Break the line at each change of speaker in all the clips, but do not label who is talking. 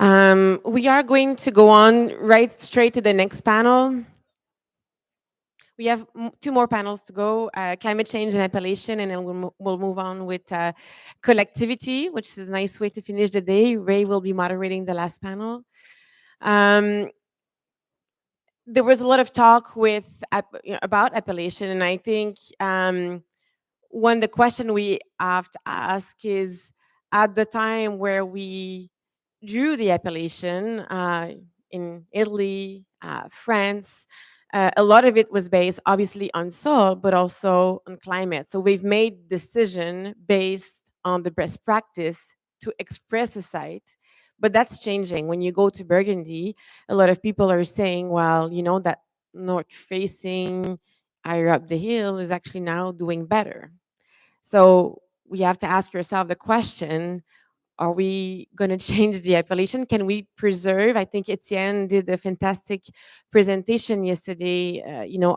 We are going to go on right straight to the next panel. We have two more panels to go, climate change and Appellation, and then we'll move on with collectivity, which is a nice way to finish the day. Ray will be moderating the last panel. There was a lot of talk about Appellation, and I think the question we have to ask is, at the time where we drew the Appellation in Italy, France, a lot of it was based obviously on soil, but also on climate. So we've made decision based on the best practice to express a site, but that's changing. When you go to Burgundy, a lot of people are saying, well, that north facing higher up the hill is actually now doing better. So we have to ask yourself the question, are we going to change the appellation? Can we preserve? I think Etienne did a fantastic presentation yesterday,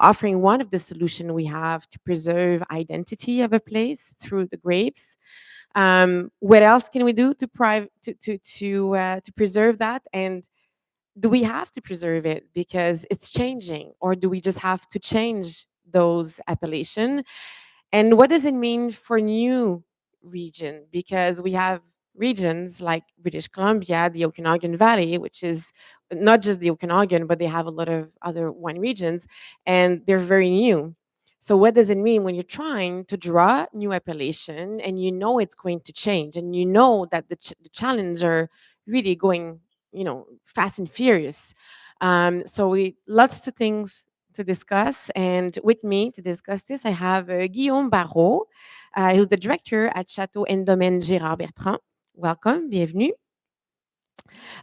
offering one of the solutions we have to preserve identity of a place through the grapes. What else can we do to preserve that? And do we have to preserve it because it's changing, or do we just have to change those appellation? And what does it mean for new region? Because we have regions like British Columbia, the Okanagan Valley, which is not just the Okanagan, but they have a lot of other wine regions, and they're very new. So what does it mean when you're trying to draw new appellation and it's going to change, and that the challenge are really going, fast and furious. So we lots of things to discuss. And with me to discuss this, I have Guillaume Barraud, who's the director at Château and Domaine Gérard Bertrand. Welcome, bienvenue.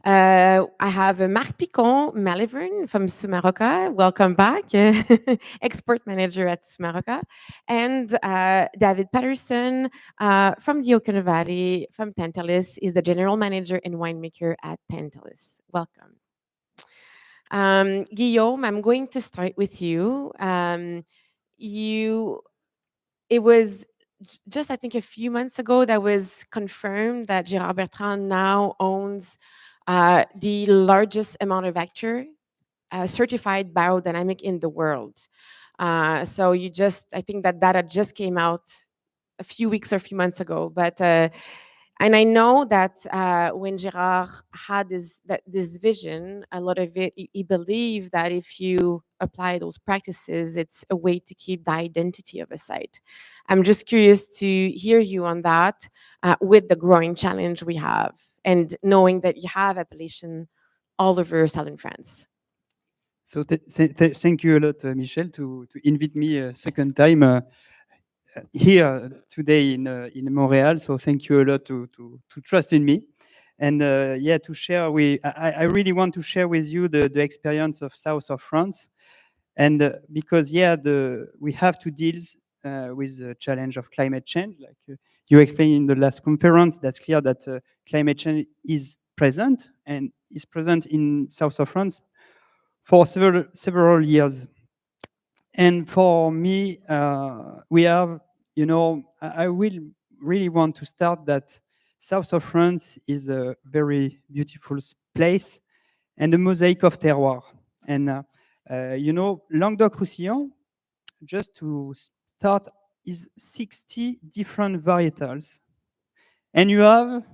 I have Marc Picôn, Malivern from Sumarroca. Welcome back, export manager at Sumarroca. And David Paterson from the Okanagan Valley, from Tantalus, is the general manager and winemaker at Tantalus. Welcome. Guillaume, I'm going to start with you. It was just, I think, a few months ago that was confirmed that Gérard Bertrand now owns the largest amount of hectare certified biodynamic in the world. So I think that data just came out a few weeks or a few months ago. But and I know that when Gérard had this vision, a lot of it, he believed that if you apply those practices, it's a way to keep the identity of a site. I'm just curious to hear you on that with the growing challenge we have, and knowing that you have appellation all over southern France.
So thank you a lot, Michel, to invite me a second time here today in Montreal. So thank you a lot to trust in me, and to share. I really want to share with you the experience of south of France, and because we have to deal with the challenge of climate change, like you explained in the last conference. That's clear that climate change is present and is present in south of France for several years. And for me, we have, I will really want to start that south of France is a very beautiful place and a mosaic of terroir. And, Languedoc-Roussillon, just to start, is 60 different varietals. And you have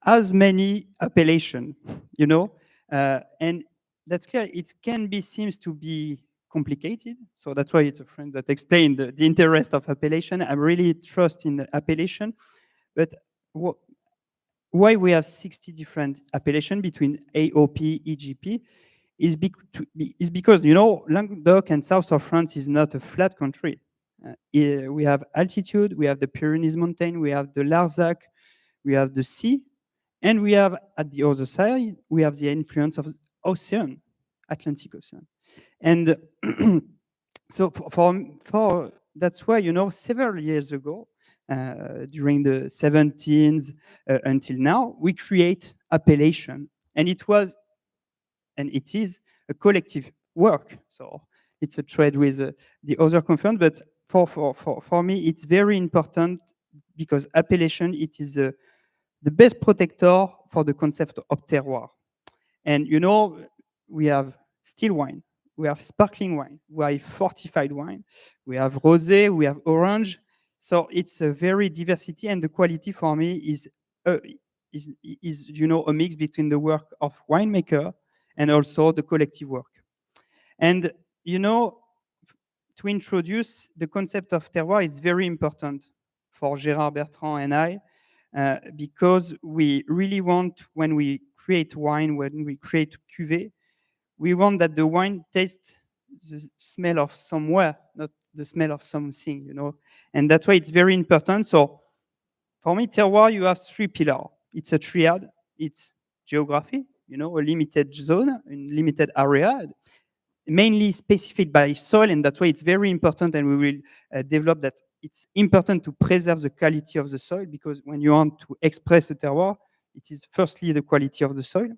as many appellations, and that's clear. It seems to be complicated. So that's why it's a friend that explained the interest of appellation. I really trust in the appellation. But why we have 60 different appellations between AOP, EGP is because, Languedoc and south of France is not a flat country. We have altitude, we have the Pyrenees mountain, we have the Larzac, we have the sea, and we have, at the other side, we have the influence of the ocean, Atlantic Ocean. And so for that's why, several years ago, during the 17th until now, we create appellation. And it is a collective work. So it's a trade with the other conference. But for me, it's very important because appellation, it is the best protector for the concept of terroir. And we have still wine, we have sparkling wine, we have fortified wine, we have rosé, we have orange. So it's a very diversity, and the quality for me is uh, a mix between the work of winemaker and also the collective work. And to introduce the concept of terroir is very important for Gérard, Bertrand, and I, because we really want, when we create wine, when we create cuvée, we want that the wine tastes the smell of somewhere, not the smell of something, And that's why it's very important. So for me, terroir, you have three pillars. It's a triad. It's geography, a limited zone, a limited area, mainly specified by soil, and that's why it's very important, and we will develop that. It's important to preserve the quality of the soil, because when you want to express a terroir, it is firstly the quality of the soil.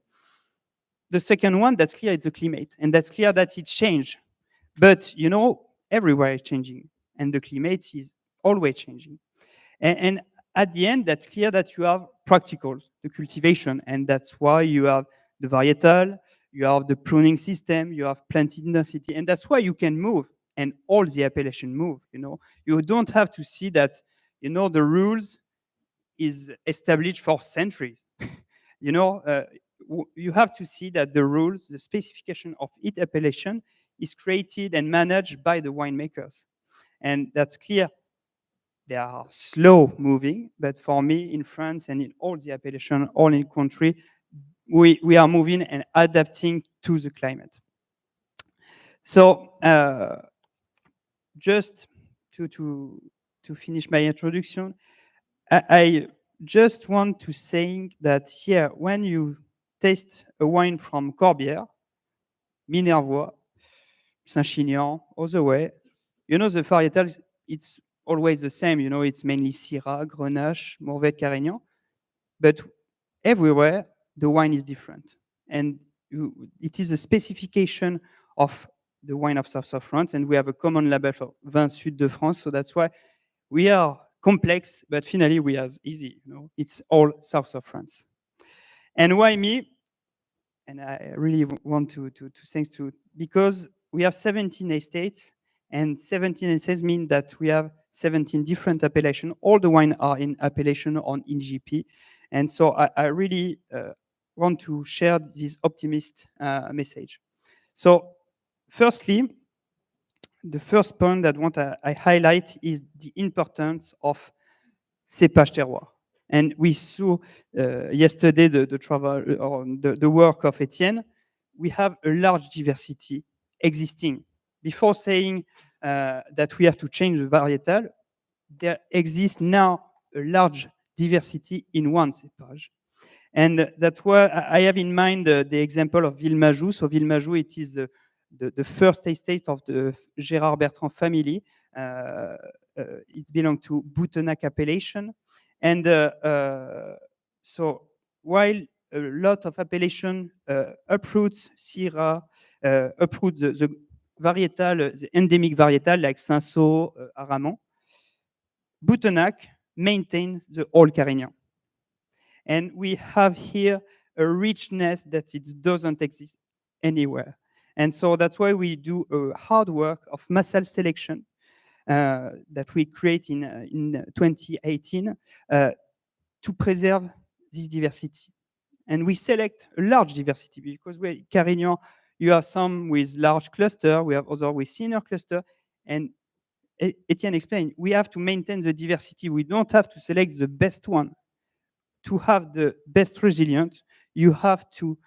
The second one, that's clear, it's the climate, and that's clear that it changed. But everywhere is changing, and the climate is always changing. And at the end, that's clear that you have practicals, the cultivation, and that's why you have the varietal, you have the pruning system, you have planted density, and that's why you can move, and all the appellation move. You don't have to see that the rules is established for centuries. You have to see that the rules, the specification of each appellation is created and managed by the winemakers, and that's clear. They are slow moving, but for me, in France and in all the appellations, all in country, we are moving and adapting to the climate. So just to finish my introduction, I just want to say that here, when you taste a wine from Corbière, Minervois, Saint-Chinian, all the way, the varietal, it's always the same. It's mainly Syrah, Grenache, Mourvèdre, Carignan. But everywhere, the wine is different. And it is a specification of the wine of South of France. And we have a common label for Vin Sud de France. So that's why we are complex, but finally we are easy. It's all South of France. And why me? And I really want to thanks to, because we have 17 estates, and 17 estates mean that we have 17 different appellations. All the wine are in appellation on INGP. And so I really want to share this optimist message. So firstly, the first point that I highlight is the importance of cépage terroir. And we saw yesterday the travel or the work of Etienne. We have a large diversity existing. Before saying that we have to change the varietal, there exists now a large diversity in one cépage. And that's why I have in mind the example of Villemajou. So Villemajou, it is the first estate of the Gérard Bertrand family. It belongs to Boutenac appellation. And so while a lot of appellation uproots Syrah, uproots the varietal, the endemic varietal like Cinsault, Aramon, Boutenac maintains the old Carignan. And we have here a richness that it doesn't exist anywhere. And so that's why we do a hard work of massal selection that we create in 2018 to preserve this diversity. And we select a large diversity because Carignan, you have some with large cluster, we have other with thinner cluster. And Etienne explained, we have to maintain the diversity. We don't have to select the best one. To have the best resilient, you have to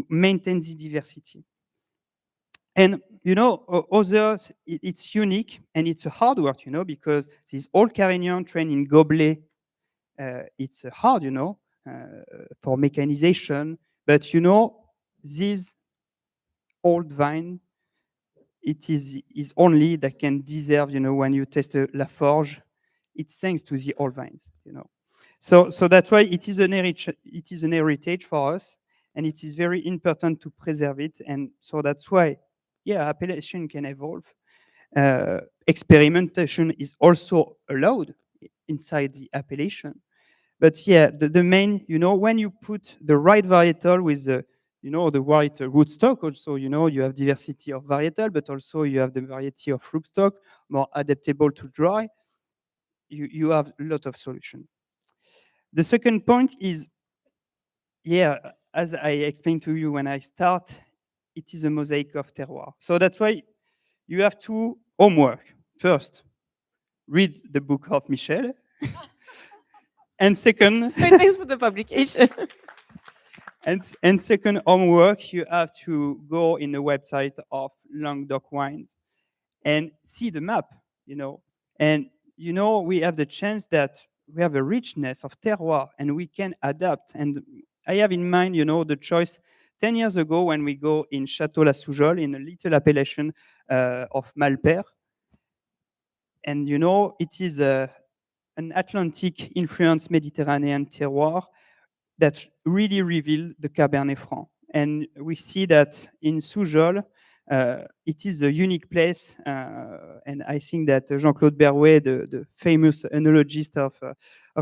maintain the diversity. And others, it's unique and it's a hard work, because this old Carignan trained in Goblet, it's hard, for mechanization. But this old vine, it is only that can deserve, when you test La Forge, it's thanks to the old vines, So that's why it is an heritage for us, and it is very important to preserve it. And so that's why, appellation can evolve. Experimentation is also allowed inside the appellation. But yeah, the main, when you put the right varietal with the right rootstock, also, you have diversity of varietal, but also you have the variety of rootstock, more adaptable to dry. You have a lot of solution. The second point is, yeah, as I explained to you when I start, it is a mosaic of terroir. So that's why you have to homework. First, read the book of Michel. And second,
Thanks for the publication.
and second homework, you have to go in the website of Languedoc Wines and see the map, And, we have the chance that we have a richness of terroir and we can adapt. And I have in mind, the choice 10 years ago when we go in Château La Soujole in a little appellation of Malper. And, it is an Atlantic influence Mediterranean terroir that really reveal the Cabernet Franc. And we see that in Soujole, it is a unique place. And I think that Jean-Claude Berrouet, the famous enologist of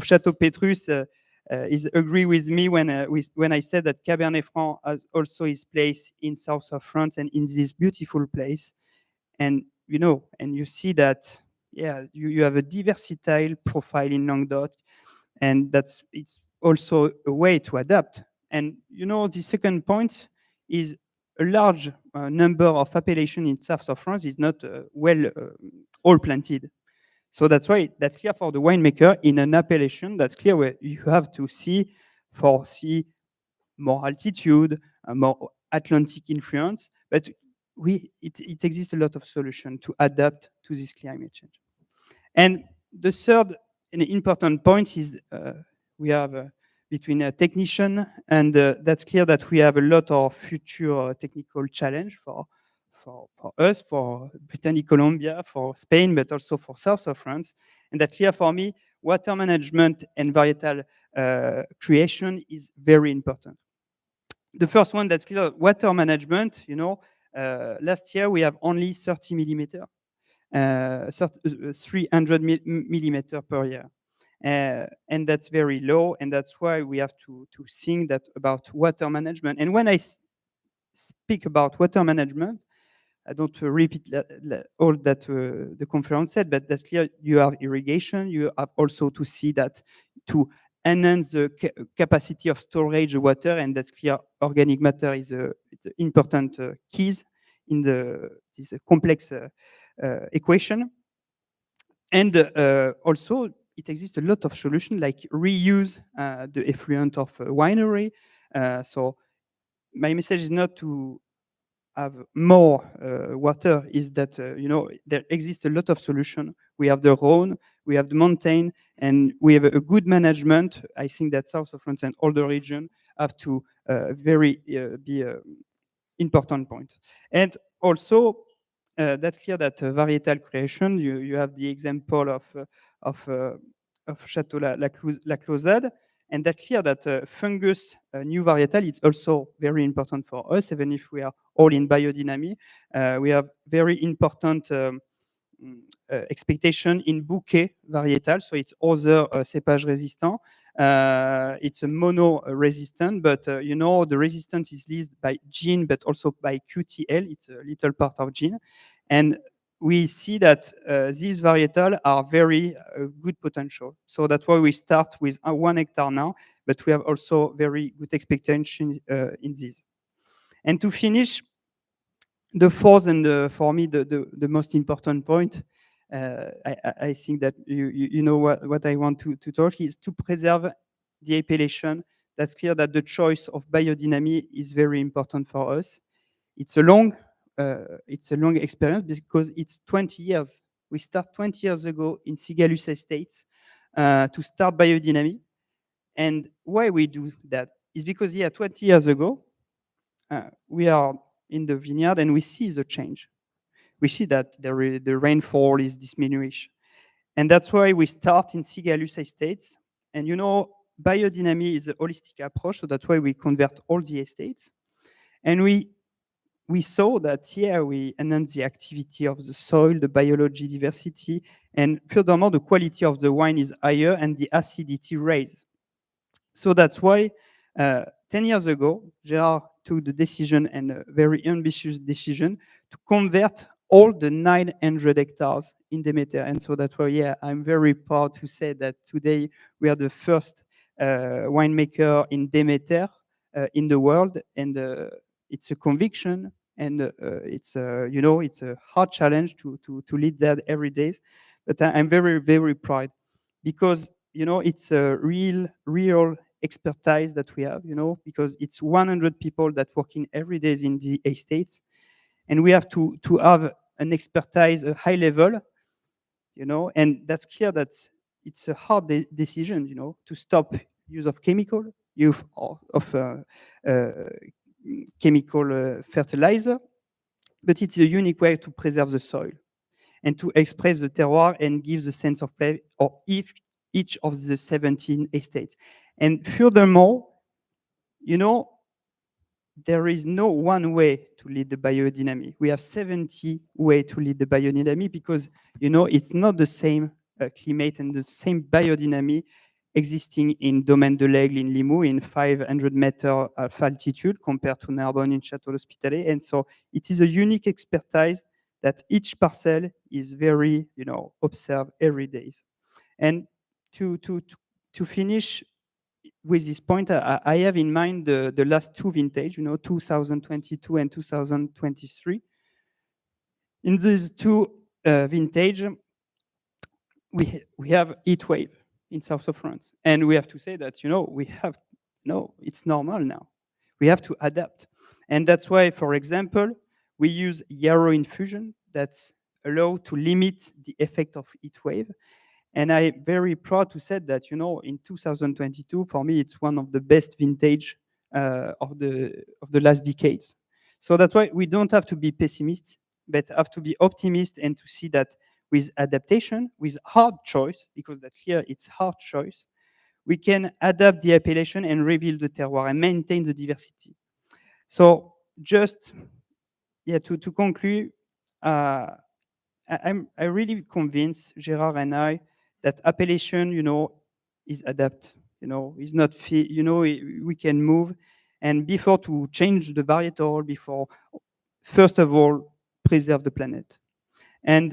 Château Petrus, is agree with me when I said that Cabernet Franc has also his place in south of France and in this beautiful place. And and you see that, yeah, you have a diversitile profile in Languedoc, and it's also a way to adapt. And the second point is a large number of appellation in south of France is not all planted. So that's why that's clear for the winemaker in an appellation. That's clear where you have to see more altitude, more Atlantic influence, but it exists a lot of solution to adapt to this climate change. And the third and important point is we have between a technician and that's clear that we have a lot of future technical challenge for us, for Brittany Columbia, for Spain, but also for south of France. And that's clear for me, water management and varietal creation is very important. The first one that's clear, water management, last year we have only 30 millimeter, 300 millimeter per year. And that's very low, and that's why we have to think that about water management. And when I speak about water management, I don't repeat all that the conference said, but that's clear. You have irrigation. You have also to see that to enhance the capacity of storage of water, and that's clear. Organic matter is it's important keys in this complex equation. And also, it exists a lot of solutions like reuse the effluent of a winery. So my message is not to have more water, is that there exists a lot of solutions. We have the Rhone, we have the mountain, and we have a good management. I think that south of France and all the region have to very be important point. And also, that's clear that varietal creation, you have the example of Château La Closade, and that's clear that fungus new varietal is also very important for us, even if we are all in biodynamic. We have very important expectation in bouquet varietal, so it's other cépage resistant. It's a mono resistant, but the resistance is listed by gene, but also by QTL. It's a little part of gene, and we see that these varietal are very good potential. So that's why we start with 1 hectare now, but we have also very good expectation in this. And to finish, the fourth and for me the most important point, I think that you know what I want to talk is to preserve the appellation. That's clear that the choice of biodynamic is very important for us. It's a long experience because it's 20 years. We start 20 years ago in Sigalus Estates to start biodynamic. And why we do that is because 20 years ago, we are in the vineyard and we see the change. We see that the rainfall is diminished. And that's why we start in Sigalus Estates. And biodynamic is a holistic approach, so that's why we convert all the estates. And we saw that we enhance the activity of the soil, the biology diversity, and furthermore, the quality of the wine is higher and the acidity raised. So that's why 10 years ago, Gérard took the decision, and a very ambitious decision, to convert all the 900 hectares in Demeter. And so that's why, yeah, I'm very proud to say that today we are the first winemaker in Demeter in the world. And it's a conviction, and it's it's a hard challenge to lead that every day. But I'm very, very proud, because it's a real expertise that we have, because it's 100 people that working every day in the estates, and we have to have an expertise, a high level, and that's clear that it's a hard decision, to stop use of chemical, use of chemical fertilizer, but it's a unique way to preserve the soil and to express the terroir and give the sense of place of each of the 17 estates. And furthermore, there is no one way to lead the biodynamic. We have 70 ways to lead the biodynamic, because it's not the same climate and the same biodynamic existing in Domaine de l'Aigle in Limoux in 500-meter altitude compared to Narbonne in Château l'Hospitalet. And so it is a unique expertise that each parcel is very, observed every day. And to finish with this point, I have in mind the last two vintage, 2022 and 2023. In these two vintage, we have heat wave in south of France, and we have to say that it's normal now. We have to adapt, and that's why, for example, we use yarrow infusion that's allowed to limit the effect of heat wave. And I'm very proud to say that, in 2022, for me, it's one of the best vintage of the last decades. So that's why we don't have to be pessimists, but have to be optimists, and to see that with adaptation, with hard choice, because that here it's hard choice, we can adapt the appellation and reveal the terroir and maintain the diversity. So just, to conclude, I'm really convinced, Gérard and I, that appellation, is adapt, is not we can move. And before to change the varietal, before, first of all, preserve the planet. And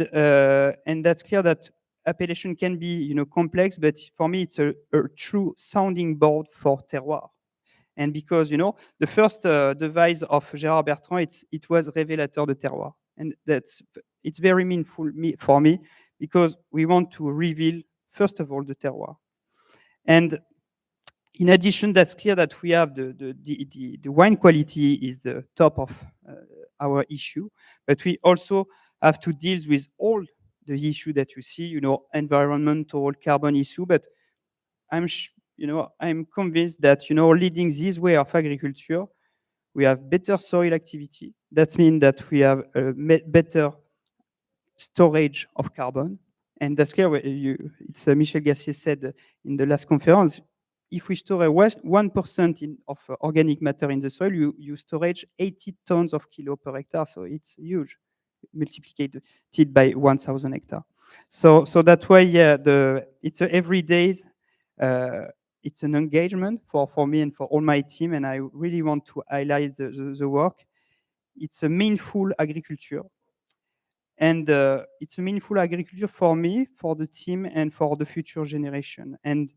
that's clear that appellation can be, complex, but for me, it's a true sounding board for terroir. And because, the first device of Gérard Bertrand, it was révélateur de terroir. And it's very meaningful for me, because we want to reveal, first of all, the terroir. And in addition, that's clear that we have the wine quality is the top of our issue, but we also have to deal with all the issue that you see, environmental, carbon issue. But I'm convinced that, leading this way of agriculture, we have better soil activity. That means that we have a better storage of carbon. And that's clear. It's Michel Gassier said in the last conference, if we store 1% of organic matter in the soil, you storage 80 tons of kilo per hectare. So it's huge, multiplied by 1,000 hectares. So that's why, it's every day. It's an engagement for me and for all my team, and I really want to highlight the work. It's a meaningful agriculture, and it's a meaningful agriculture for me, for the team, and for the future generation. And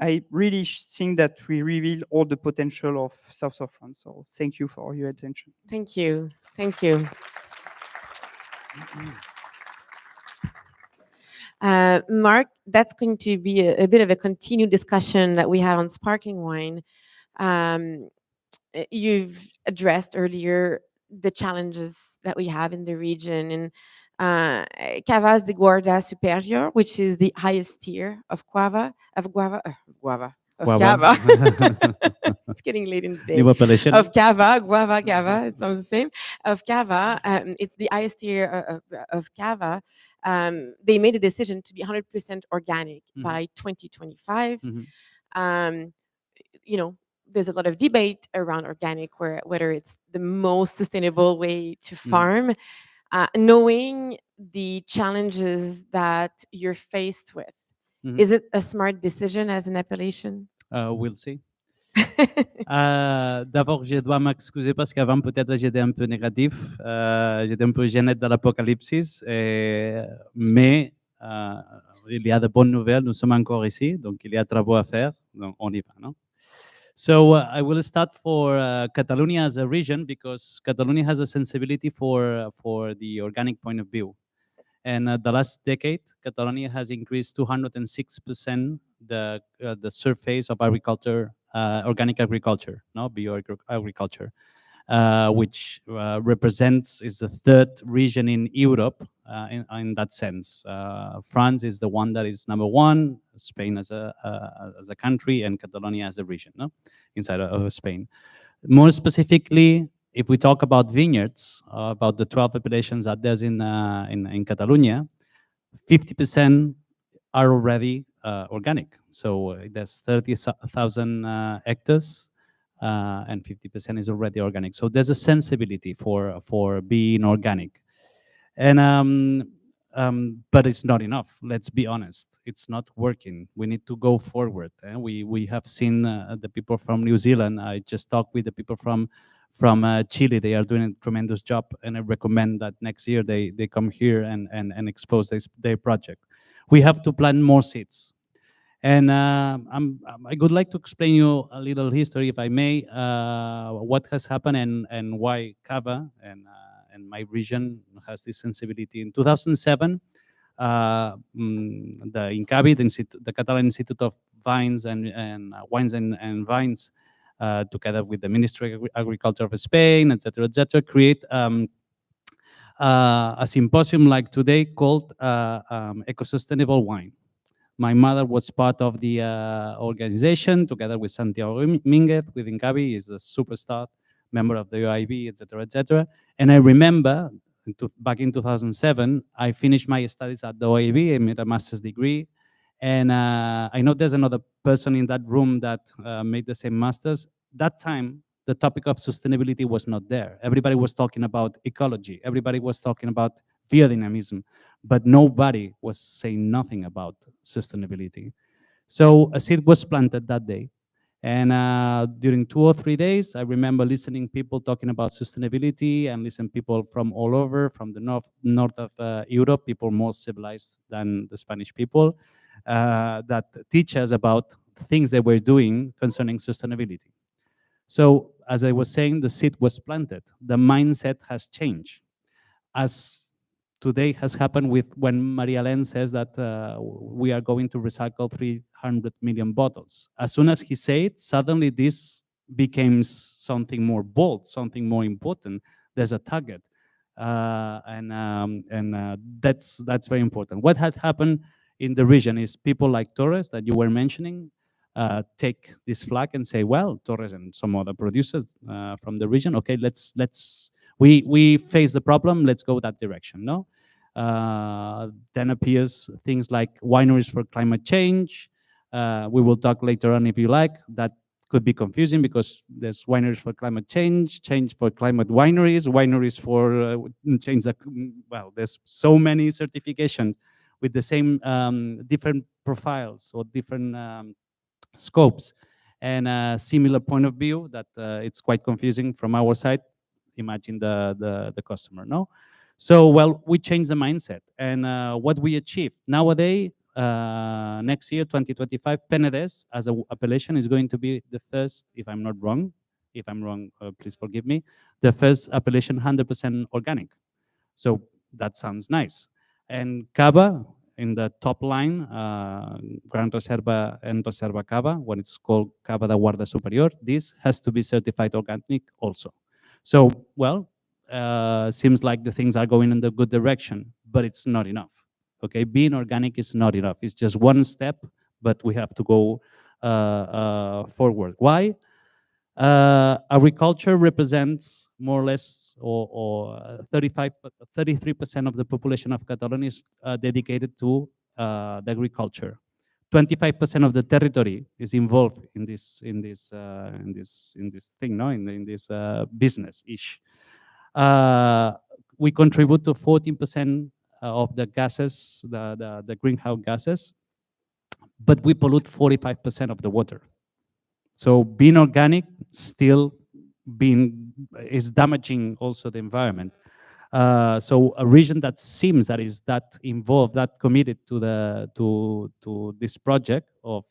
I really think that we reveal all the potential of South of France. So thank you for your attention.
Thank you. Thank you. Marc, that's going to be a bit of a continued discussion that we had on sparkling wine. You've addressed earlier the challenges that we have in the region, and Cavas de Guarda Superior, which is the highest tier of Cava. It's getting late in the day.
New appellation.
Of Cava, Guava, it sounds the same. Of Cava, it's the highest tier of Cava. They made a decision to be 100% organic by 2025. There's a lot of debate around organic, whether it's the most sustainable way to farm. Knowing the challenges that you're faced with, is it a smart decision as an appellation?
We'll see. D'abord, je dois m'excuser parce qu'avant, peut-être, j'étais un peu négatif. J'étais un peu gêné de l'apocalypse. Mais il y a de bonnes nouvelles. Nous sommes encore ici. Donc, il y a travaux à faire. Donc, on y va, non? So I will start for Catalonia as a region because Catalonia has a sensibility for the organic point of view. And the last decade, Catalonia has increased 206% the surface of agriculture, organic agriculture, no agriculture, which represents is the third region in Europe in that sense. France is the one that is number one, Spain as a country, and Catalonia as a region, no, inside of Spain. More specifically, if we talk about vineyards, about the 12 appellations that there's in Catalonia, 50% are already organic. So there's 30,000 hectares, and 50% is already organic. So there's a sensibility for being organic, and but it's not enough. Let's be honest, it's not working. We need to go forward. And we have seen the people from New Zealand. I just talked with the people from Chile. They are doing a tremendous job, and I recommend that next year they come here and expose their project. We have to plant more seeds. And I would like to explain you a little history, if I may, what has happened and why Cava and my region has this sensibility. In 2007, the INCAVI, the Catalan Institute of Vines and Wines and Vines, together with the Ministry of Agriculture of Spain, etc., create a symposium like today called Eco-Sustainable Wine. My mother was part of the organization together with Santiago Minguez, with INCAVI. He's a superstar, member of the OIB, etc., etc. And I remember back in 2007, I finished my studies at the OIB. I made a master's degree. And I know there's another person in that room that made the same master's. That time, the topic of sustainability was not there. Everybody was talking about ecology. Everybody was talking about biodynamism, but nobody was saying nothing about sustainability. So a seed was planted that day. And during 2 or 3 days, I remember listening people talking about sustainability and listening people from all over, from the north of Europe, people more civilized than the Spanish people, that teach us about things they were doing concerning sustainability. So as I was saying, the seed was planted. The mindset has changed. As today has happened with when Maria Len says that we are going to recycle 300 million bottles. As soon as he said it, suddenly this became something more bold, something more important. There's a target. That's very important. What had happened in the region is people like Torres that you were mentioning take this flag and say, well, Torres and some other producers from the region, okay, we face the problem, let's go that direction, no? Then appears things like wineries for climate change. We will talk later on if you like. That could be confusing because there's wineries for climate change for climate wineries for change that, well, there's so many certifications with the same different profiles or different scopes and a similar point of view that it's quite confusing from our side. Imagine the customer, no? So, well, we changed the mindset and what we achieved nowadays, next year, 2025, Penedès as an appellation is going to be the first, if I'm not wrong, if I'm wrong, please forgive me, the first appellation 100% organic. So that sounds nice. And Cava, in the top line, Gran Reserva and Reserva Cava, when it's called Cava da Guarda Superior, this has to be certified organic also. So, well, seems like the things are going in the good direction, but it's not enough. Okay, being organic is not enough. It's just one step, but we have to go forward. Why? Agriculture represents more or less, or 33% of the population of Catalonia is dedicated to the agriculture. 25% of the territory is involved in this thing, no, in this business-ish. We contribute to 14% of the gases, the greenhouse gases, but we pollute 45% of the water. So being organic still is damaging also the environment. So a region that seems that is that involved, that committed to this project of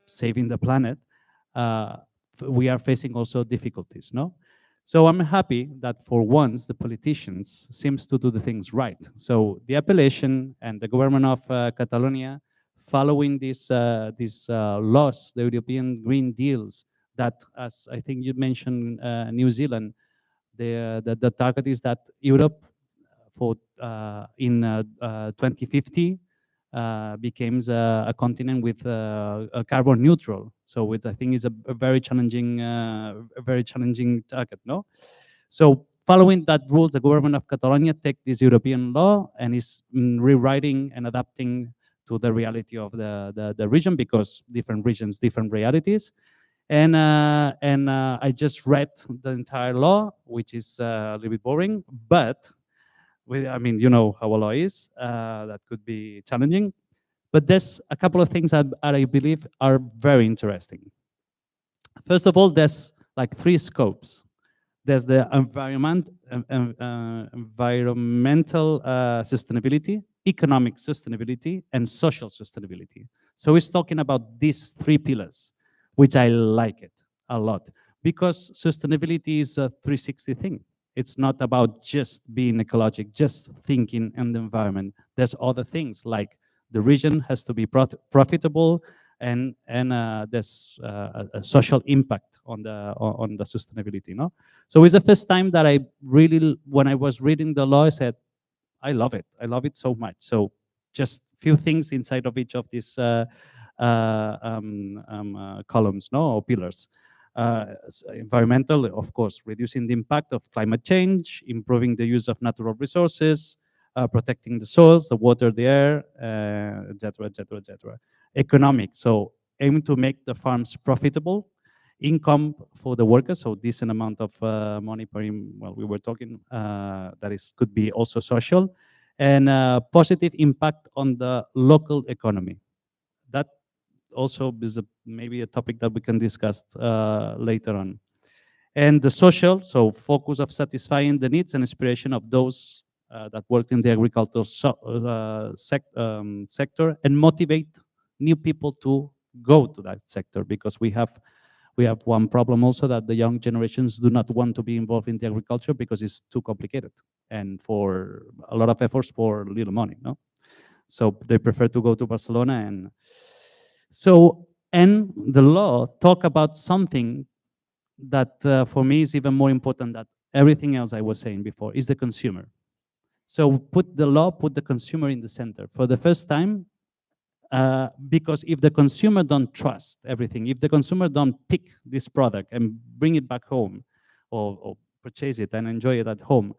saving the planet, we are facing also difficulties, no? So I'm happy that for once the politicians seems to do the things right. So the appellation and the government of Catalonia, following these laws, the European Green Deals, that, as I think you mentioned, New Zealand, the target is that Europe for in 2050 becomes a continent with a carbon neutral. So I think is a very challenging target, no? So following that rules, the government of Catalonia take this European law and is rewriting and adapting to the reality of the region, because different regions, different realities. And I just read the entire law, which is a little bit boring, but I mean, you know how a law is, that could be challenging. But there's a couple of things that I believe are very interesting. First of all, there's like 3 scopes. There's the environmental sustainability, economic sustainability, and social sustainability. So it's talking about these 3 pillars, which I like it a lot, because sustainability is a 360 thing. It's not about just being ecologic, just thinking in the environment. There's other things, like the region has to be profitable, and there's a social impact on the sustainability, no? So it's the first time that I really, when I was reading the law, I said, I love it so much. So just few things inside of each of these columns, no, or pillars. Environmental, of course, reducing the impact of climate change, improving the use of natural resources, protecting the soils, the water, the air, etc., etc., etc. Economic, so aiming to make the farms profitable, income for the workers, so decent amount of money per, well, we were talking, that is, could be also social, and positive impact on the local economy. That also is maybe a topic that we can discuss later on. And the social, so focus of satisfying the needs and aspiration of those that work in the agricultural sector, and motivate new people to go to that sector, because we have one problem also, that the young generations do not want to be involved in the agriculture because it's too complicated and for a lot of efforts for little money, no? So they prefer to go to Barcelona. And so, and the law talk about something that for me is even more important than everything else I was saying before, is the consumer. So put the consumer in the center for the first time, because if the consumer don't trust everything, if the consumer don't pick this product and bring it back home, or purchase it and enjoy it at home,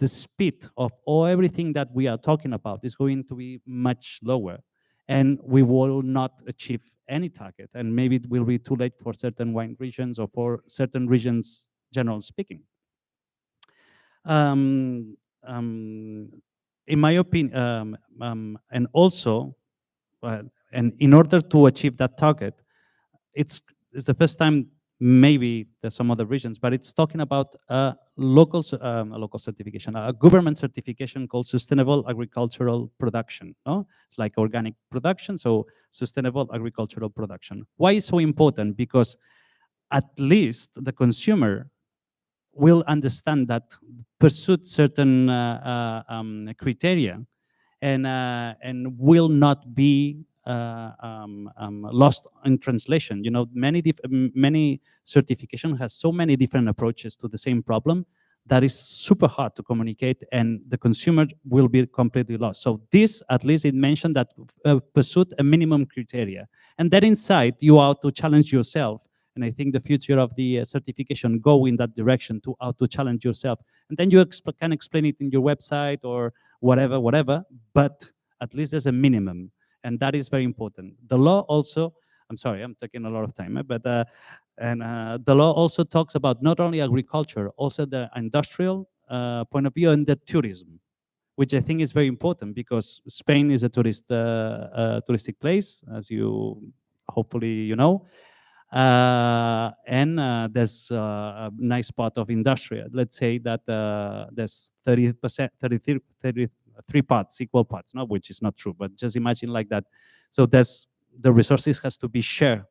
the speed of everything that we are talking about is going to be much lower, and we will not achieve any target, and maybe it will be too late for certain wine regions, or for certain regions, generally speaking. In my opinion, and also, and in order to achieve that target, it's the first time, maybe there's some other regions, but it's talking about a local certification, a government certification called sustainable agricultural production. No, it's like organic production, so sustainable agricultural production. Why is so important? Because at least the consumer will understand that, pursue certain criteria, and will not be lost in translation. You know, many certification has so many different approaches to the same problem that is super hard to communicate, and the consumer will be completely lost. So this, at least it mentioned that pursue a minimum criteria, and that inside you are to challenge yourself. And I think the future of the certification go in that direction, to challenge yourself, and then you can explain it in your website or whatever. But at least there's a minimum. And that is very important. The law also, I'm sorry, I'm taking a lot of time, but the law also talks about not only agriculture, also the industrial point of view, and the tourism, which I think is very important, because Spain is a touristic place, as you hopefully you know. There's a nice part of industrial. Let's say that there's 30%, 33 parts, equal parts, no, which is not true, but just imagine like that. So there's the resources has to be shared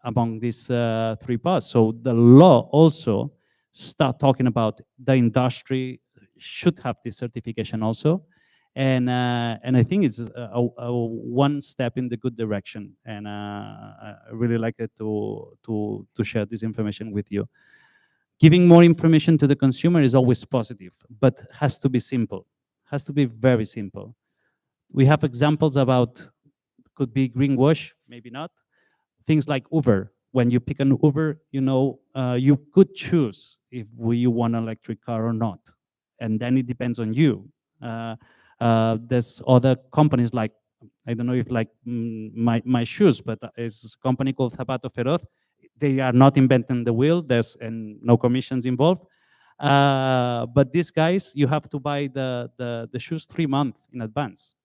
among these 3 parts. So the law also start talking about the industry should have this certification also. And I think it's a one step in the good direction. And I really like it to share this information with you. Giving more information to the consumer is always positive, but has to be simple, has to be very simple. We have examples about, could be greenwash, maybe not. Things like Uber. When you pick an Uber, you know, you could choose if you want an electric car or not. And then it depends on you. There's other companies like, I don't know if like my shoes, but it's a company called Zapato Feroz. They are not inventing the wheel. There's and no commissions involved. But these guys, you have to buy the shoes 3 months in advance.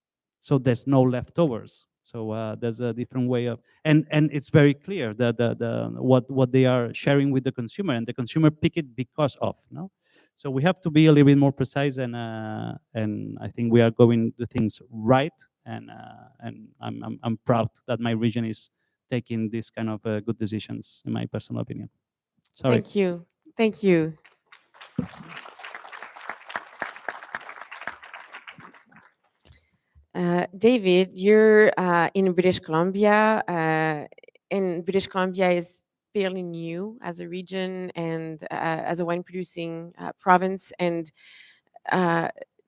So there's no leftovers. So there's a different way of, and it's very clear that what they are sharing with the consumer, and the consumer pick it because of, no? So we have to be a little bit more precise, and I think we are going the things right, and I'm proud that my region is taking these kind of good decisions, in my personal opinion. Sorry.
Thank you. Thank you. David, you're in British Columbia, and British Columbia is fairly new as a region and as a wine producing province, and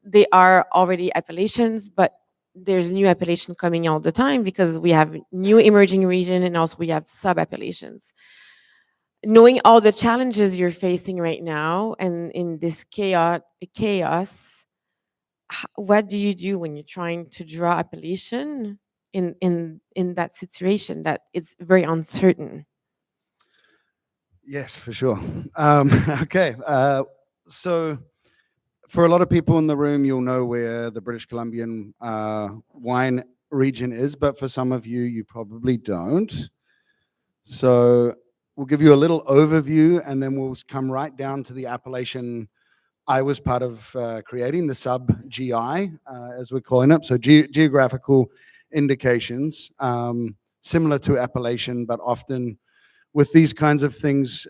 they are already appellations, but there's new appellation coming all the time because we have new emerging region and also we have sub-appellations. Knowing all the challenges you're facing right now and in this chaos, what do you do when you're trying to draw appellation in that situation that it's very uncertain?
Yes, for sure. Okay, so for a lot of people in the room, you'll know where the British Columbian wine region is, but for some of you, you probably don't. So we'll give you a little overview, and then we'll come right down to the appellation I was part of creating, the sub-GI, as we're calling it. So geographical indications, similar to appellation, but often with these kinds of things,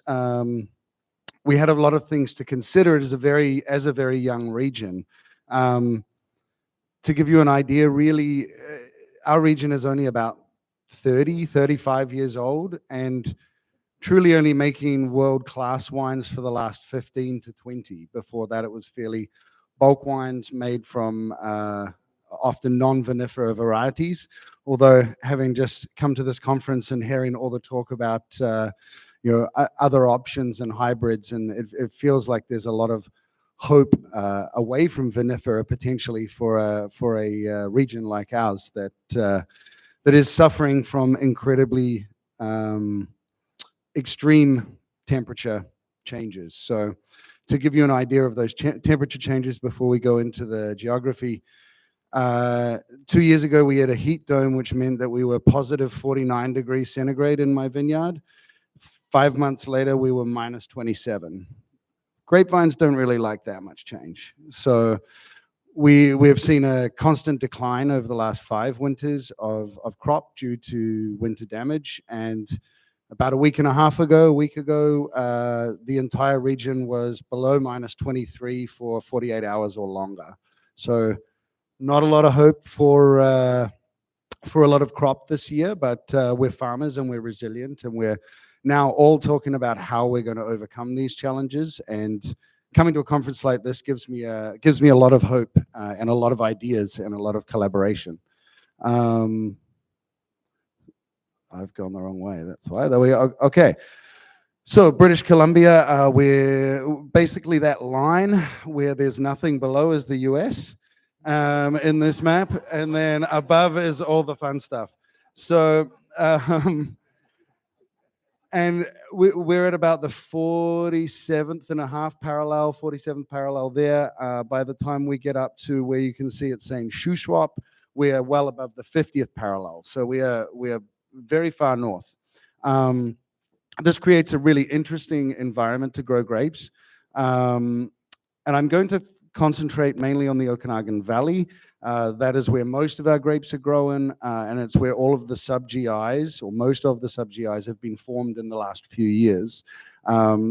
we had a lot of things to consider as a very young region. To give you an idea, really, our region is only about 35 years old, and truly only making world-class wines for the last 15 to 20. Before that, it was fairly bulk wines made from often non-vinifera varieties. Although having just come to this conference and hearing all the talk about other options and hybrids, and it feels like there's a lot of hope away from vinifera potentially for a region like ours that is suffering from incredibly extreme temperature changes. So to give you an idea of those temperature changes before we go into the geography, 2 years ago we had a heat dome, which meant that we were positive 49 degrees centigrade in my vineyard. 5 months later, we were minus 27. Grapevines don't really like that much change. So we've seen a constant decline over the last 5 winters of crop due to winter damage. And about a week ago, the entire region was below minus 23 for 48 hours or longer. So not a lot of hope for a lot of crop this year, but we're farmers and we're resilient, and we're now all talking about how we're going to overcome these challenges. And coming to a conference like this gives me a lot of hope and a lot of ideas and a lot of collaboration. I've gone the wrong way. That's why. There we go. Okay. So British Columbia, we're basically that line where there's nothing below is the US in this map, and then above is all the fun stuff. So, and we're at about the 47th and a half parallel, 47th parallel there. By the time we get up to where you can see it saying Shuswap, we're well above the 50th parallel. So we are very far north. this creates a really interesting environment to grow grapes. And I'm going to concentrate mainly on the Okanagan Valley. That is where most of our grapes are grown, and it's where all of the sub-GIs, or most of the sub-GIs, have been formed in the last few years.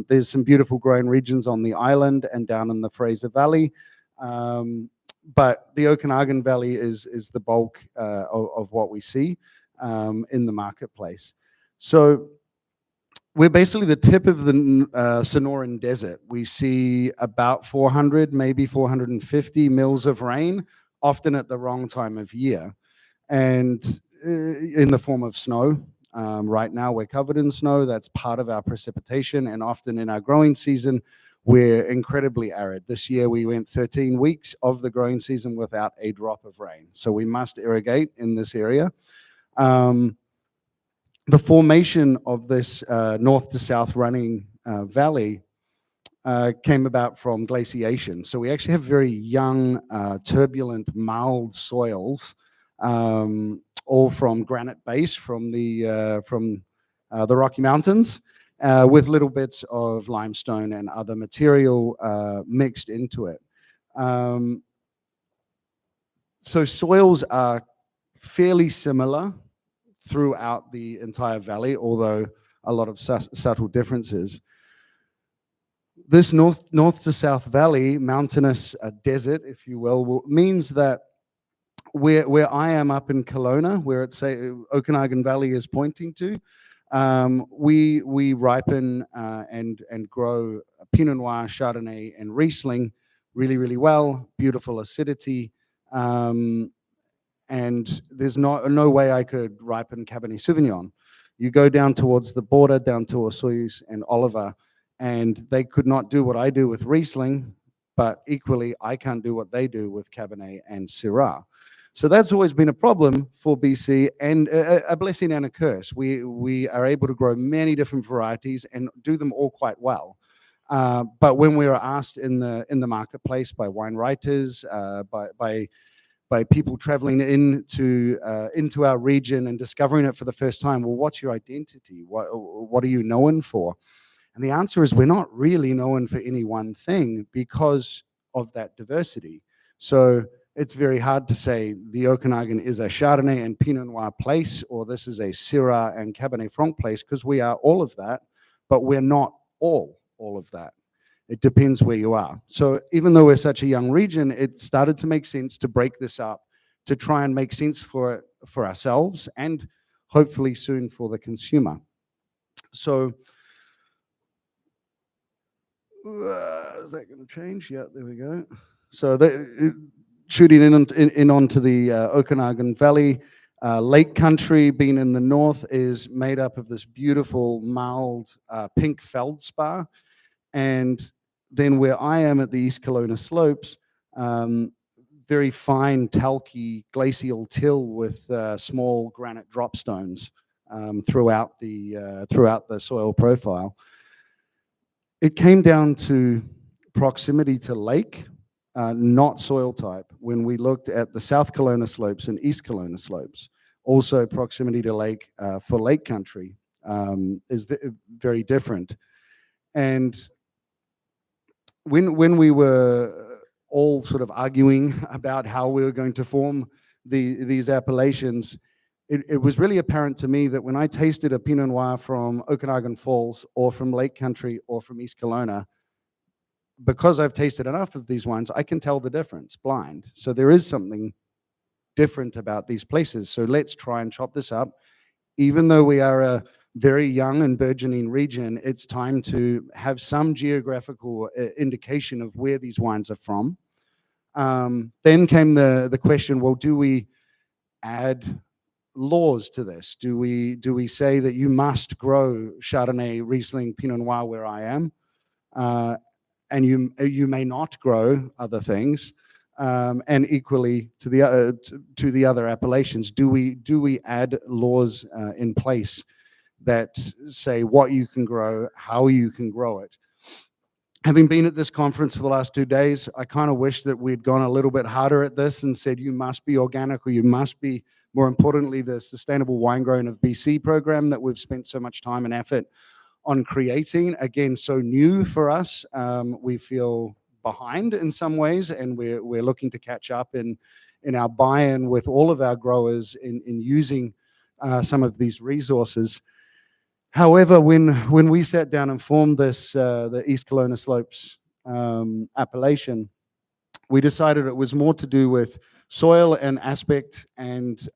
There's some beautiful growing regions on the island and down in the Fraser Valley. But the Okanagan Valley is the bulk of what we see in the marketplace. So we're basically the tip of the Sonoran Desert. We see about 400, maybe 450 mils of rain, often at the wrong time of year, and in the form of snow. Right now we're covered in snow. That's part of our precipitation, and often in our growing season, we're incredibly arid. This year we went 13 weeks of the growing season without a drop of rain. So we must irrigate in this area. The formation of this north to south running valley came about from glaciation. So we actually have very young, turbulent, mild soils, all from granite base from the Rocky Mountains, with little bits of limestone and other material mixed into it. So soils are fairly similar throughout the entire valley, although a lot of subtle differences. This north to south valley, mountainous desert, if you will, means that where I am up in Kelowna, where it's Okanagan Valley is pointing to, we ripen and grow Pinot Noir, Chardonnay, and Riesling really, really well. Beautiful acidity, and there's no way I could ripen Cabernet Sauvignon. You go down towards the border, down to Osoyoos and Oliver, and they could not do what I do with Riesling, but equally I can't do what they do with Cabernet and Syrah. So that's always been a problem for BC, and a blessing and a curse. We are able to grow many different varieties and do them all quite well. But when we are asked in the marketplace by wine writers, by people traveling into our region and discovering it for the first time, well, what's your identity? What are you known for? And the answer is we're not really known for any one thing because of that diversity. So it's very hard to say the Okanagan is a Chardonnay and Pinot Noir place, or this is a Syrah and Cabernet Franc place, because we are all of that, but we're not all of that. It depends where you are. So even though we're such a young region, it started to make sense to break this up, to try and make sense for ourselves and hopefully soon for the consumer. So is that going to change? Yeah, there we go. So shooting in onto the Okanagan Valley, Lake Country, being in the north, is made up of this beautiful, mild, pink feldspar. And then where I am at the East Kelowna slopes, very fine, talky, glacial till with small granite drop stones throughout the soil profile. It came down to proximity to lake, not soil type. When we looked at the South Kelowna slopes and East Kelowna slopes, also proximity to lake for Lake Country is very different. And when we were all sort of arguing about how we were going to form these appellations, it was really apparent to me that when I tasted a Pinot Noir from Okanagan Falls or from Lake Country or from East Kelowna, because I've tasted enough of these wines, I can tell the difference blind. So there is something different about these places. So let's try and chop this up. Even though we are a very young and burgeoning region, it's time to have some geographical indication of where these wines are from. Then came the question, well, do we add laws to this? Do we say that you must grow Chardonnay, Riesling, Pinot Noir where I am, and you may not grow other things? And equally to the other appellations, do we add laws in place that say what you can grow, how you can grow it? Having been at this conference for the last 2 days, I kind of wish that we'd gone a little bit harder at this and said you must be organic, or you must be, more importantly, the Sustainable Wine Growing of BC program that we've spent so much time and effort on creating. Again, so new for us. We feel behind in some ways, and we're looking to catch up in our buy-in with all of our growers in using some of these resources. However, when we sat down and formed this, the East Kelowna Slopes appellation, we decided it was more to do with soil and aspect and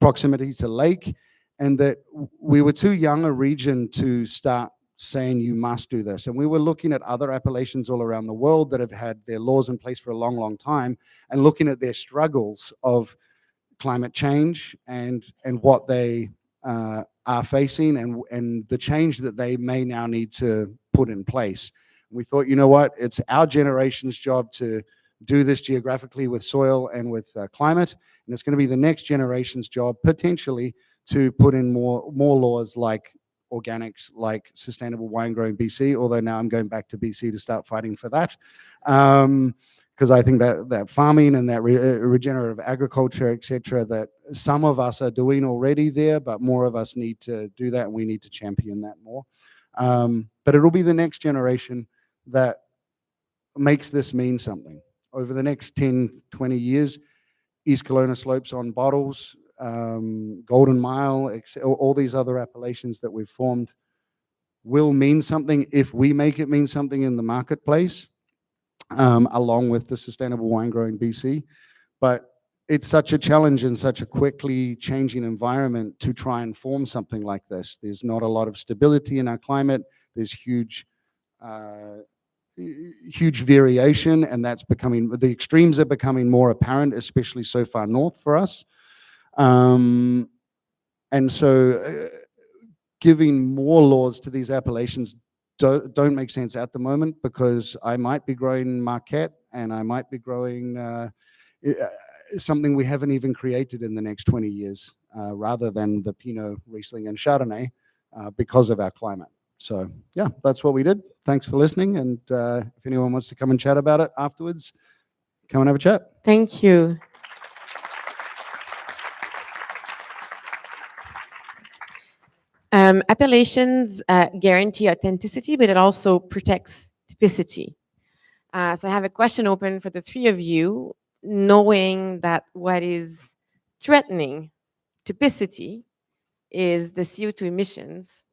proximity to lake, and that we were too young a region to start saying you must do this. And we were looking at other appellations all around the world that have had their laws in place for a long, long time, and looking at their struggles of climate change and what they are facing and the change that they may now need to put in place. We thought, you know what, it's our generation's job to do this geographically with soil and with climate, and it's going to be the next generation's job potentially to put in more laws like organics, like sustainable wine growing BC, although now I'm going back to BC to start fighting for that. Because I think that farming and that regenerative agriculture, etc., that some of us are doing already there, but more of us need to do that, and we need to champion that more. But it'll be the next generation that makes this mean something. Over the next 10, 20 years, East Kelowna Slopes on bottles, Golden Mile, all these other appellations that we've formed will mean something if we make it mean something in the marketplace, along with the sustainable wine growing BC. But it's such a challenge in such a quickly changing environment to try and form something like this. There's not a lot of stability in our climate. There's huge variation, and that's becoming, the extremes are becoming more apparent, especially so far north for us. And so giving more laws to these appellations don't make sense at the moment, because I might be growing Marquette and I might be growing something we haven't even created in the next 20 years, rather than the Pinot, Riesling, and Chardonnay, because of our climate. So yeah, that's what we did. Thanks for listening. And if anyone wants to come and chat about it afterwards, come and have a chat.
Thank you. Appellations guarantee authenticity, but it also protects typicity. So I have a question open for the three of you, knowing that what is threatening typicity is the CO2 emissions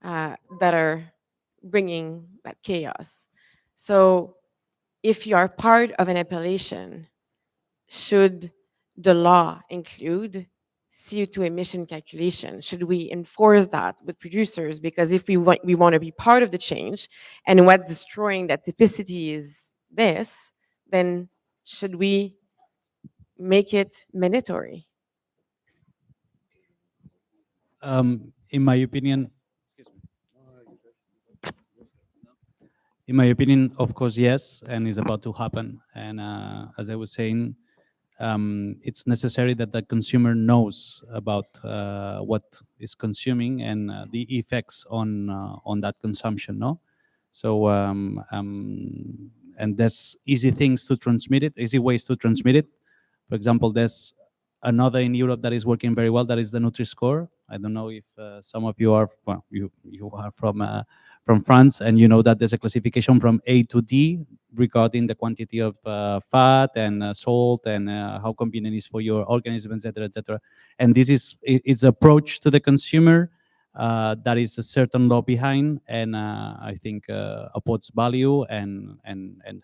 that are bringing that chaos. So if you are part of an appellation, should the law include CO2 emission calculation? Should we enforce that with producers? Because if we want to be part of the change, and what's destroying that typicity is this, then should we make it mandatory?
In my opinion, of course, yes, and it's about to happen. And as I was saying, it's necessary that the consumer knows about what is consuming and the effects on that consumption. No, so and there's easy things to transmit it, easy ways to transmit it. For example, there's another in Europe that is working very well. That is the Nutri-Score. I don't know if some of you are, well, you are from France, and you know that there's a classification from A to D regarding the quantity of fat and salt and how convenient it is for your organism, etc., etc. And this is its approach to the consumer. That is a certain law behind, and I think upwards value and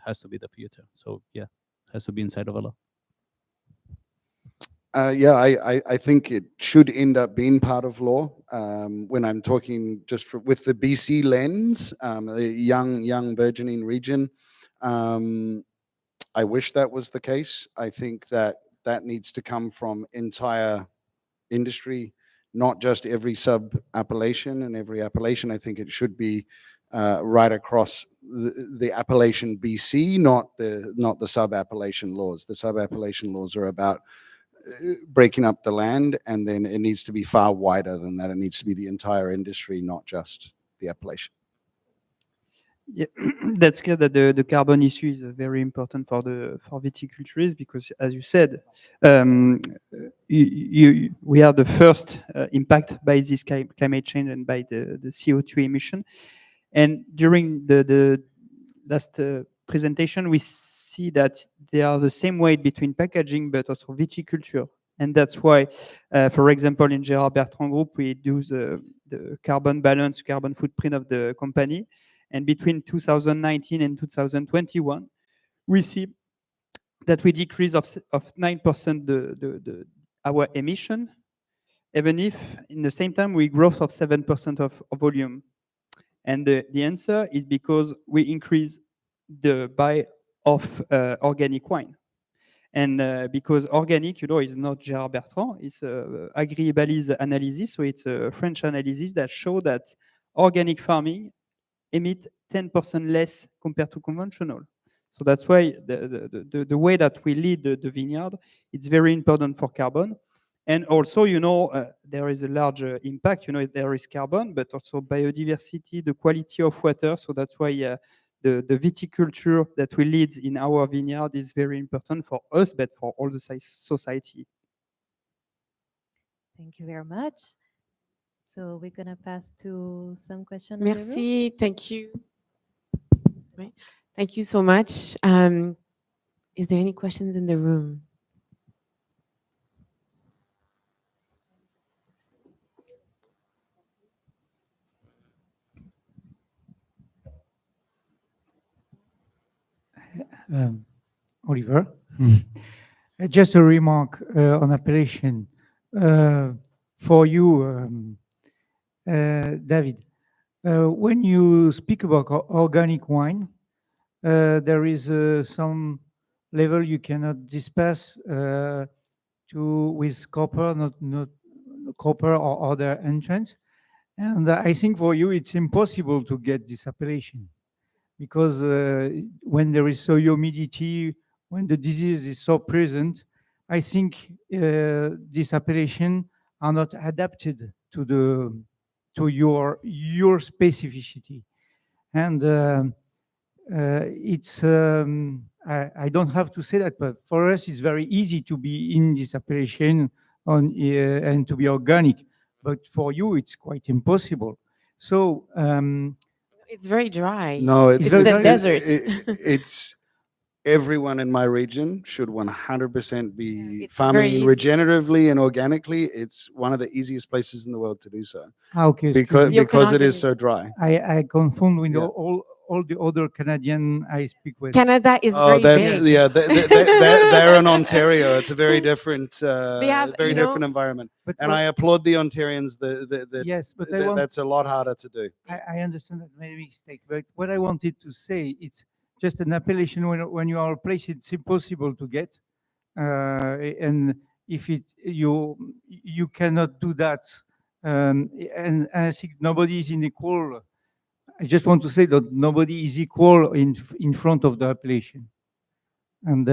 has to be the future. So yeah, has to be inside of a law.
Yeah, I think it should end up being part of law. When I'm talking just with the BC lens, the young burgeoning region, I wish that was the case. I think that needs to come from entire industry, not just every sub-appellation and every appellation. I think it should be right across the appellation BC, not the sub-appellation laws. The sub-appellation laws are about breaking up the land, and then it needs to be far wider than that. It needs to be the entire industry, not just the appellation.
Yeah, that's clear that the carbon issue is very important for viticulturists because, as you said, we are the first impact by this climate change and by the CO2 emission. And during the last presentation, we see that they are the same weight between packaging but also viticulture. And that's why, for example, in Gérard Bertrand Group, we do the carbon balance, carbon footprint of the company. And between 2019 and 2021, we see that we decrease of 9% our emission, even if in the same time we growth of 7% of volume. And the answer is because we increase the buy of organic wine. And because organic, is not Gérard Bertrand, it's Agri-Balize analysis, so it's a French analysis that show that organic farming emit 10% less compared to conventional. So that's why the way that we lead the vineyard, it's very important for carbon. And also, there is a large impact, there is carbon, but also biodiversity, the quality of water. So that's why the viticulture that we lead in our vineyard is very important for us, but for all the society.
Thank you very much. So we're going to pass to some questions. In the room.
Merci. Thank you. Thank you so much. Is there any questions in the room?
Oliver. Just a remark on appellation. For you, David, when you speak about organic wine, there is some level you cannot disperse with copper, not copper or other entrants. And I think for you, it's impossible to get this appellation because when there is so humidity, when the disease is so present, I think this appellation are not adapted to your specificity. And it's I don't have to say that, but for us it's very easy to be in this appellation and to be organic, but for you it's quite impossible. So
it's very dry.
No,
it's the desert.
It's everyone in my region should 100% be
It's
farming regeneratively and organically. It's one of the easiest places in the world to do so.
Okay,
because it is so dry.
I confund with all the other Canadian I speak with.
Canada is very big.
Yeah, they're in Ontario. It's a very different, very different environment.
But
and I applaud the Ontarians.
Yes, but
that's a lot harder to do.
I understand that made a mistake, but what I wanted to say, it's just an appellation when you are a place, it's impossible to get, and if you cannot do that, and I think nobody is equal. I just want to say that nobody is equal in front of the appellation, and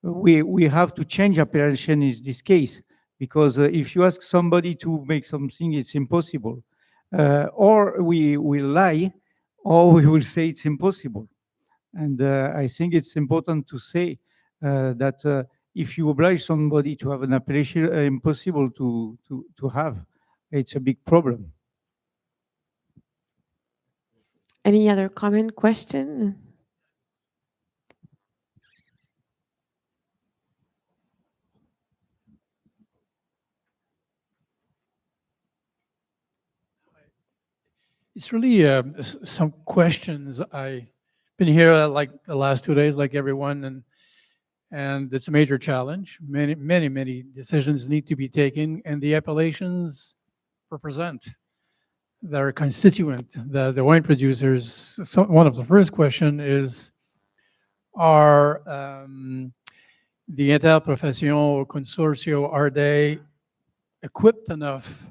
we have to change appellation in this case, because if you ask somebody to make something, it's impossible, or we will lie, or we will say it's impossible. And I think it's important to say that if you oblige somebody to have an appellation impossible to have, it's a big problem.
Any other comment, question?
It's really some questions. I've been here like the last 2 days, like everyone, and it's a major challenge. Many decisions need to be taken, and the appellations represent their constituent, the wine producers. So one of the first question is, are the interprofession consortio, are they equipped enough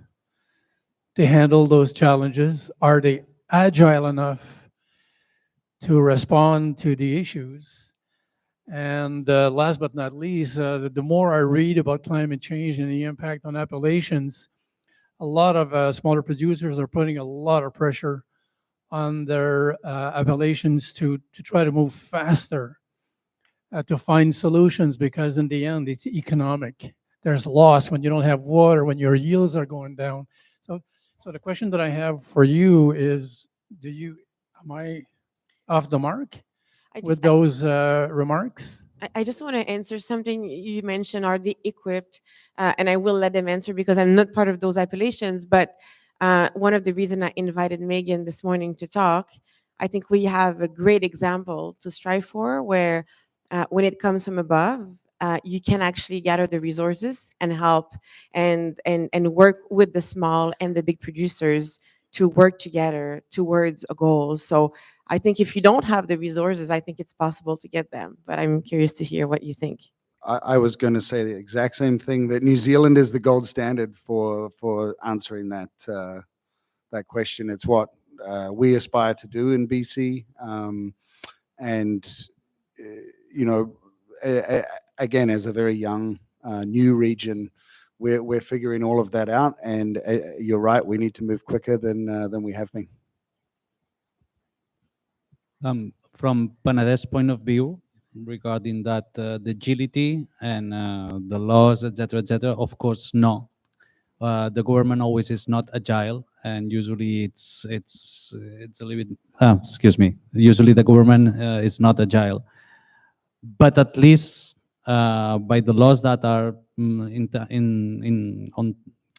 to handle those challenges? Are they agile enough to respond to the issues? And last but not least, the more I read about climate change and the impact on appellations, a lot of smaller producers are putting a lot of pressure on their appellations to try to move faster, to find solutions, because in the end, it's economic. There's loss when you don't have water, when your yields are going down. So the question that I have for you is, am I off the mark with those remarks?
I just want to answer something you mentioned. Are they equipped? And I will let them answer because I'm not part of those appellations. But one of the reasons I invited Megan this morning to talk, I think we have a great example to strive for, where when it comes from above, you can actually gather the resources and help and work with the small and the big producers to work together towards a goal. So I think if you don't have the resources, I think it's possible to get them. But I'm curious to hear what you think.
I was going to say the exact same thing, that New Zealand is the gold standard for answering that that question. It's what we aspire to do in BC, and you know, again, as a very young new region, we're figuring all of that out. And you're right, we need to move quicker than we have been.
From Bangladesh point of view, regarding that, the agility and the laws, etc., of course, no. The government always is not agile, and usually it's a little bit. Excuse me. Usually the government is not agile, but at least by the laws that are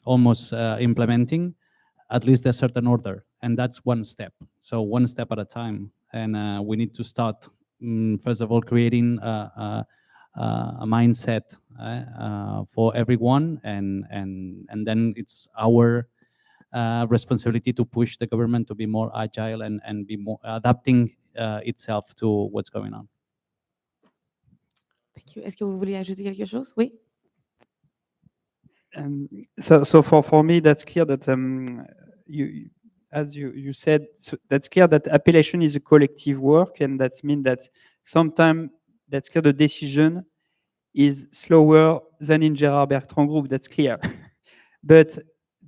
almost implementing, at least there's certain order, and that's one step. So one step at a time, and we need to start first of all creating a mindset for everyone, and then it's our responsibility to push the government to be more agile and be more adapting itself to what's going on.
Thank you. Est-ce que vous voulez ajouter quelque chose? Oui.
So for me, that's clear that as you said, so that's clear that appellation is a collective work, and that means that sometimes that's clear the decision is slower than in Gérard Bertrand group. That's clear, but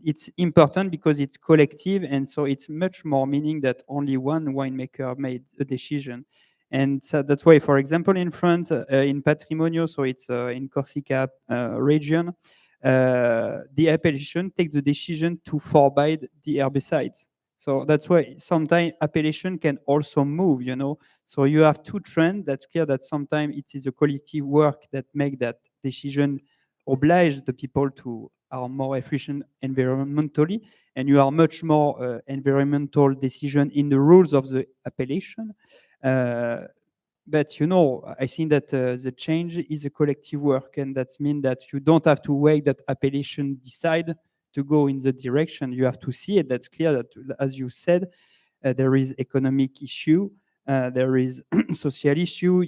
it's important because it's collective, and so it's much more meaning that only one winemaker made a decision. And so that's why, for example, in France, in Patrimonio, so it's in Corsica region, the appellation takes the decision to forbid the herbicides. So that's why sometimes appellation can also move, you know. So you have two trends. That's clear that sometimes it is a collective work that make that decision oblige the people to are more efficient environmentally, and you are much more environmental decision in the rules of the appellation. But you know, I think that the change is a collective work, and that means that you don't have to wait that appellation decide to go in the direction. You have to see it. That's clear that, as you said, there is economic issue, there is social issue,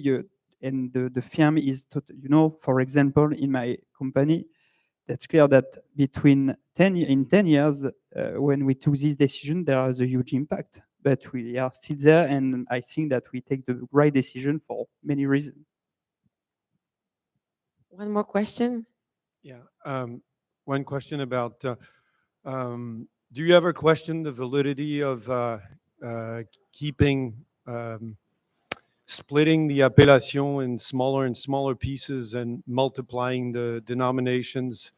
and the firm is, you know, for example, in my company, that's clear that between 10 years, when we took this decision, there is a huge impact. But we are still there, and I think that we take the right decision for many reasons.
One more question.
Yeah. One question about, do you ever question the validity of keeping, splitting the appellation in smaller and smaller pieces and multiplying the denominations?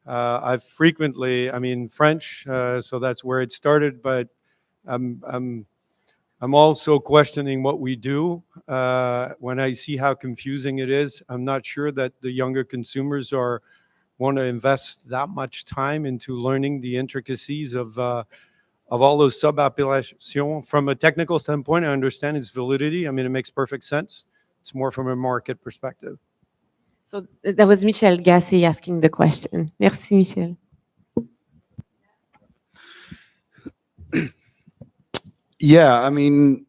I've frequently, I mean, French, so that's where it started, but I'm also questioning what we do when I see how confusing it is. I'm not sure that the younger consumers want to invest that much time into learning the intricacies of all those sub-appellations. From a technical standpoint, I understand its validity. I mean, it makes perfect sense. It's more from a market perspective.
So that was Michel Gassi asking the question. Merci, Michel.
Yeah, I mean,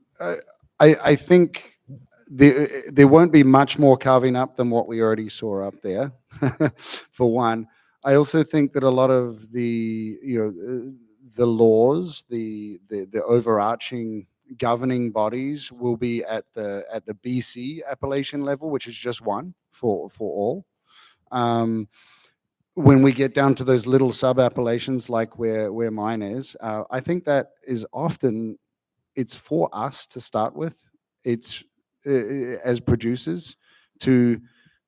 I think there won't be much more carving up than what we already saw up there, for one. I also think that a lot of the, you know, the laws, the overarching governing bodies will be at the BC appellation level, which is just one for all. When we get down to those little sub appellations like where mine is, I think that is often it's for us to start with. It's as producers to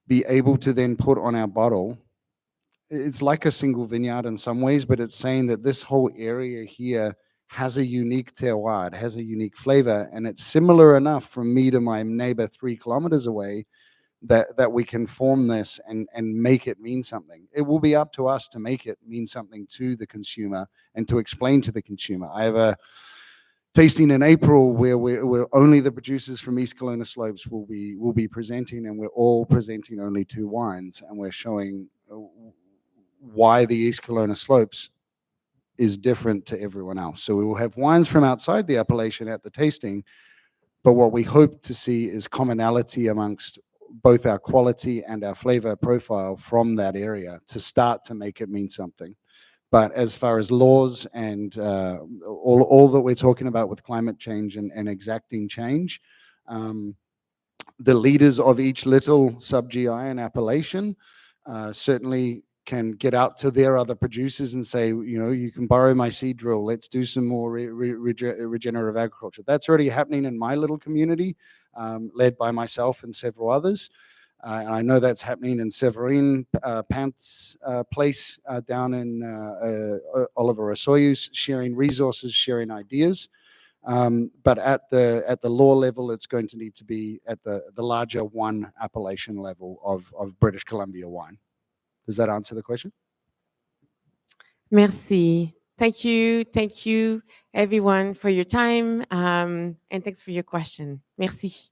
be able to then put on our bottle. It's like a single vineyard in some ways, but it's saying that this whole area here has a unique terroir, it has a unique flavor, and it's similar enough from me to my neighbor 3 kilometers away that we can form this and make it mean something. It will be up to us to make it mean something to the consumer and to explain to the consumer. I have a tasting in April where we're only the producers from East Kelowna Slopes will be presenting, and we're all presenting only 2 wines, and we're showing why the East Kelowna Slopes is different to everyone else. So we will have wines from outside the appellation at the tasting, but what we hope to see is commonality amongst both our quality and our flavor profile from that area to start to make it mean something. But as far as laws and all that we're talking about with climate change and exacting change, the leaders of each little sub-GI and appellation certainly can get out to their other producers and say, you know, you can borrow my seed drill. Let's do some more regenerative agriculture. That's already happening in my little community, led by myself and several others. And I know that's happening in Severine Pant's place down in Oliver Osoyu's, sharing resources, sharing ideas. But at the law level, it's going to need to be at the larger one appellation level of British Columbia wine. Does that answer the question?
Merci. Thank you everyone for your time, and thanks for your question. Merci.